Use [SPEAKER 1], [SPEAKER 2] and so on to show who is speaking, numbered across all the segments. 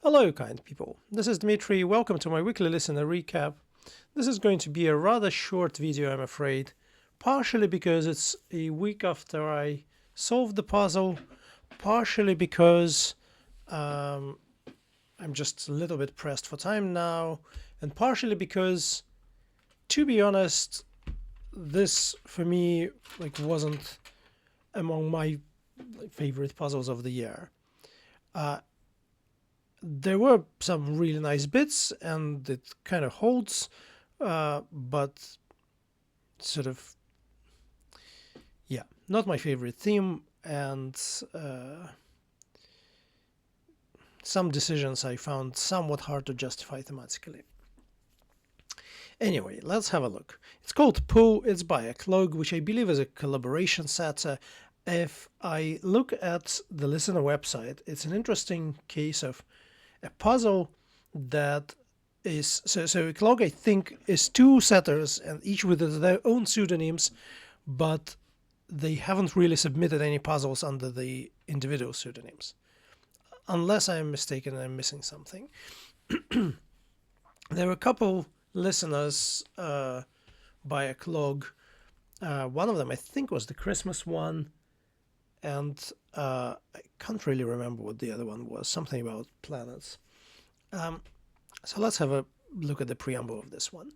[SPEAKER 1] Hello, kind people. This is Dmitry. Welcome to my weekly listener recap. This is going to be a rather short video, I'm afraid, partially because it's a week after I solved the puzzle, partially because I'm just a little bit pressed for time now, and partially because, to be honest, this for me wasn't among my favorite puzzles of the year. There were some really nice bits, and it kind of holds, but sort of, yeah, not my favorite theme, and some decisions I found somewhat hard to justify thematically. Anyway, let's have a look. It's called Pooh, it's by Eclogue, which I believe is a collaboration set. If I look at the listener website, it's an interesting case of a puzzle that is so Eclogue, I think, is two setters, and each with their own pseudonyms, but they haven't really submitted any puzzles under the individual pseudonyms, unless I'm mistaken and I'm missing something. There are a couple listeners by Eclogue. One of them, I think, was the Christmas one, and I can't really remember what the other one was, something about planets. So let's have a look at the preamble of this one.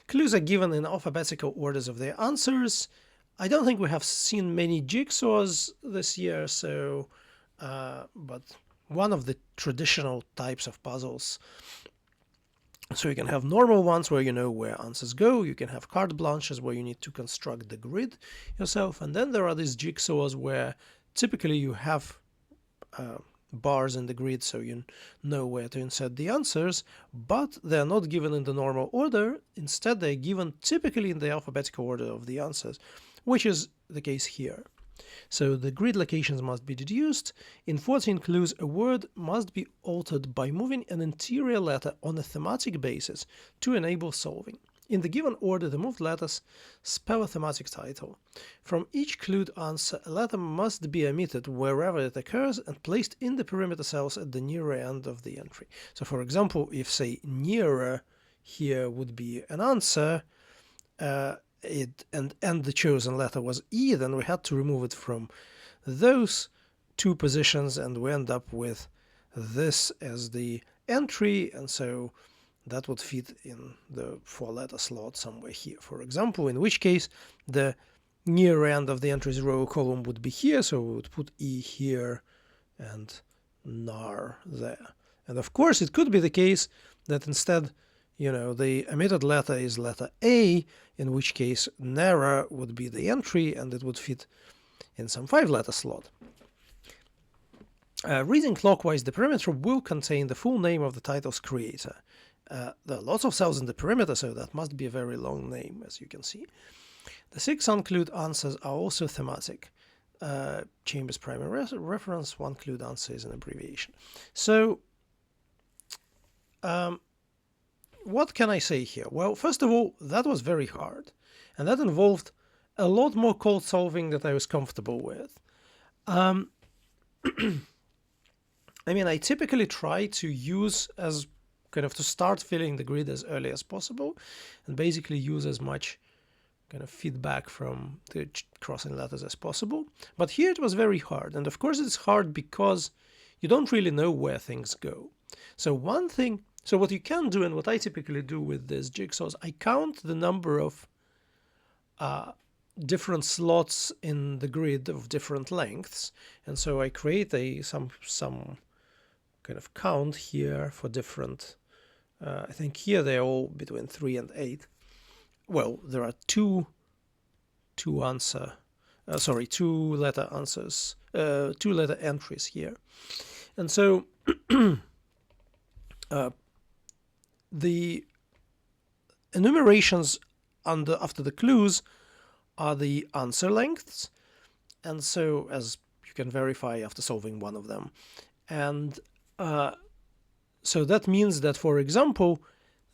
[SPEAKER 1] Clues are given in alphabetical orders of their answers. I don't think we have seen many jigsaws this year, so but one of the traditional types of puzzles. So you can have normal ones where you know where answers go. You can have carte blanches where you need to construct the grid yourself. And then there are these jigsaws where typically you have bars in the grid so you know where to insert the answers, but they're not given in the normal order. Instead, they're given typically in the alphabetical order of the answers, which is the case here. So the grid locations must be deduced. In 14 clues, a word must be altered by moving an interior letter on a thematic basis to enable solving. In the given order, the moved letters spell a thematic title. From each clued answer, a letter must be omitted wherever it occurs and placed in the perimeter cells at the nearer end of the entry. So for example, if, say, nearer here would be an answer, and the chosen letter was E, then we had to remove it from those two positions, and we end up with this as the entry, and so that would fit in the 4-letter slot somewhere here, for example, in which case the near end of the entries row column would be here, so we would put E here and NAR there. And of course, it could be the case that instead, the omitted letter is letter A, in which case NARA would be the entry, and it would fit in some 5-letter slot. Reading clockwise, the perimeter will contain the full name of the title's creator. There are lots of cells in the perimeter, so that must be a very long name, as you can see. The 6 unclued answers are also thematic. Chambers primary reference, 1 clued answer is an abbreviation. So, what can I say here? Well, first of all, that was very hard, and that involved a lot more code solving that I was comfortable with. I mean, I typically try to use as kind of to start filling the grid as early as possible, and basically use as much kind of feedback from the crossing letters as possible. But here it was very hard, and of course it's hard because you don't really know where things go. So what you can do, and what I typically do with these jigsaws, I count the number of different slots in the grid of different lengths, and so I create some kind of count here for different. I think here they're all between 3 and 8. Well, there are two letter answers, 2-letter entries here, and so the enumerations after the clues are the answer lengths, and so as you can verify after solving one of them, and so that means that, for example,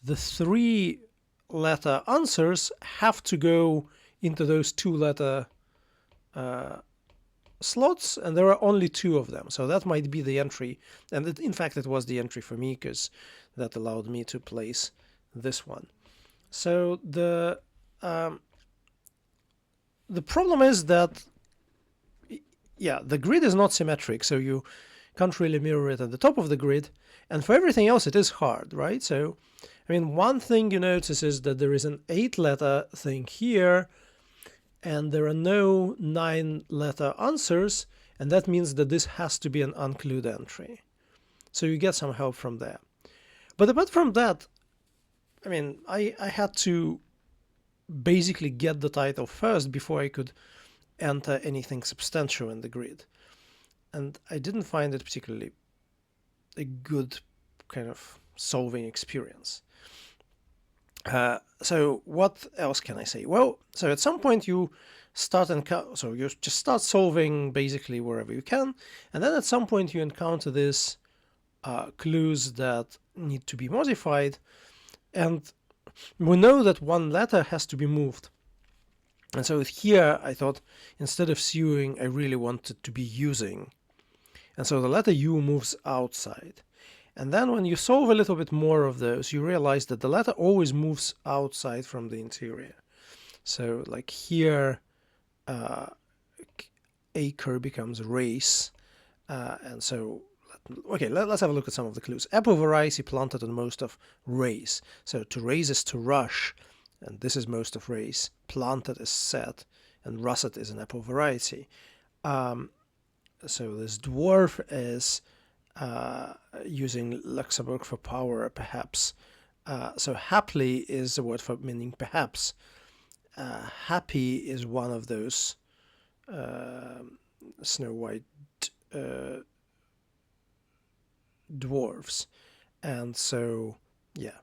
[SPEAKER 1] the 3-letter answers have to go into those 2-letter slots, and there are only 2 of them. So that might be the entry, and in fact it was the entry for me because that allowed me to place this one. So the problem is that, yeah, the grid is not symmetric, so you can't really mirror it at the top of the grid, and for everything else it is hard, right? So, I mean, one thing you notice is that there is an 8-letter thing here, and there are no 9-letter answers, and that means that this has to be an unclued entry. So you get some help from there. But apart from that, I mean, I had to basically get the title first before I could enter anything substantial in the grid. And I didn't find it particularly a good kind of solving experience. So what else can I say? Well, so at some point you so you just start solving basically wherever you can, and then at some point you encounter these clues that need to be modified, and we know that one letter has to be moved. And so here I thought, instead of suing, I really wanted to be using. And so the letter U moves outside. And then when you solve a little bit more of those, you realize that the letter always moves outside from the interior. So like here, acre becomes race. And so, okay, let's have a look at some of the clues. Apple variety planted on most of race. So to raise is to rush, and this is most of race. Planted is set, and russet is an apple variety. So this dwarf is using Luxembourg for power, perhaps. So happily is a word for meaning perhaps. Happy is one of those Snow White dwarfs. And so, yeah,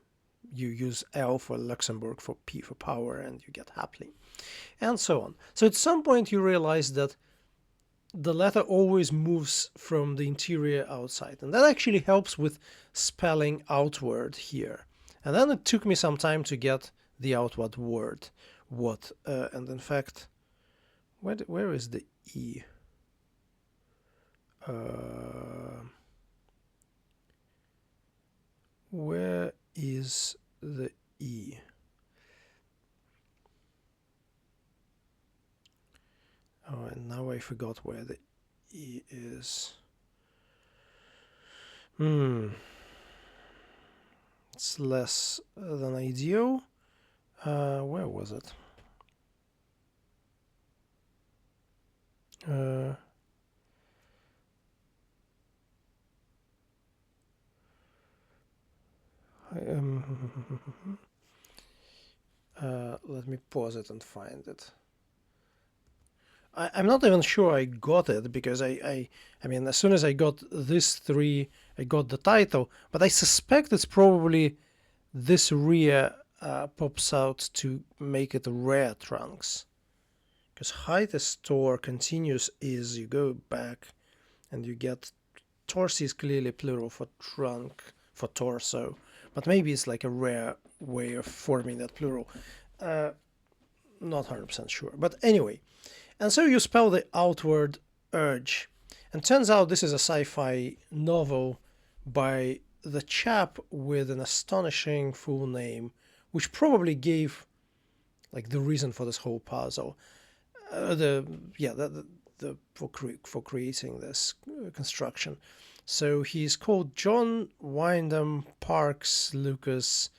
[SPEAKER 1] you use L for Luxembourg, for P for power, and you get happily. And so on. So at some point you realize that the letter always moves from the interior outside. And that actually helps with spelling outward here. And then it took me some time to get the outward word. What? And in fact, where is the E? Where is the E? Oh, and now I forgot where the E is. It's less than ideal. Where was it? Let me pause it and find it. I'm not even sure I got it, because I mean, as soon as I got this 3, I got the title, but I suspect it's probably this rear pops out to make it rare trunks. Because height is store, continuous is, you go back and you get torsi is clearly plural for trunk, for torso, but maybe it's like a rare way of forming that plural. Not 100% sure, but anyway. And so you spell the outward urge. And turns out this is a sci-fi novel by the chap with an astonishing full name, which probably gave like the reason for this whole puzzle. For creating this construction. So he's called John Wyndham Parks Lucas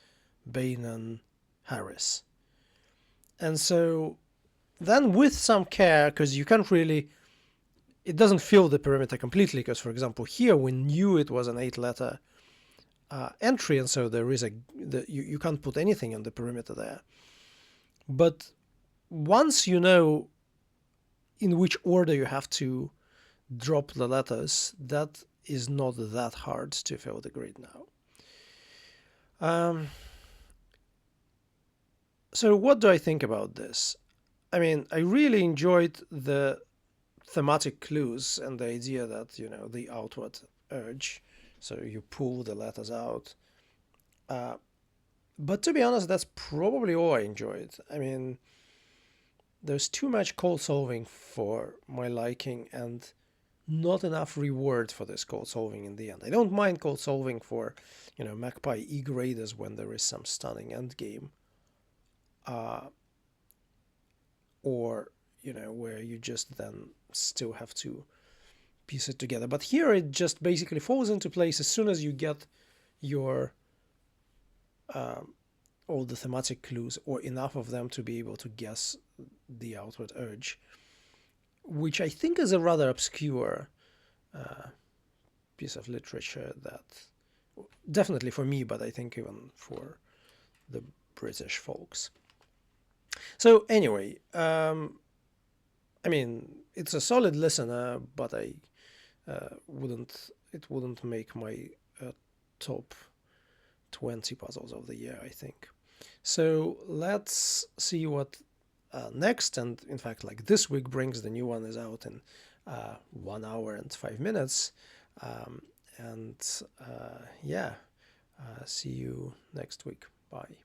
[SPEAKER 1] Bainan Harris. And so then with some care, because you can't really, it doesn't fill the perimeter completely, because for example here we knew it was an 8-letter entry, and so there is you can't put anything on the perimeter there. But once you know in which order you have to drop the letters, that is not that hard to fill the grid now. So what do I think about this? I mean, I really enjoyed the thematic clues and the idea that, you know, the outward urge, so you pull the letters out. But to be honest, that's probably all I enjoyed. I mean, there's too much code solving for my liking and not enough reward for this code solving in the end. I don't mind code solving for, Magpie E graders when there is some stunning end game, or where you just then still have to piece it together. But here it just basically falls into place as soon as you get your all the thematic clues, or enough of them to be able to guess the outward urge, which I think is a rather obscure piece of literature that definitely for me, but I think even for the British folks. So anyway, I mean, it's a solid listener, but I wouldn't make my top 20 puzzles of the year, I think. So let's see what next, and in fact, like this week brings. The new one is out in 1 hour and 5 minutes. Yeah, see you next week. Bye.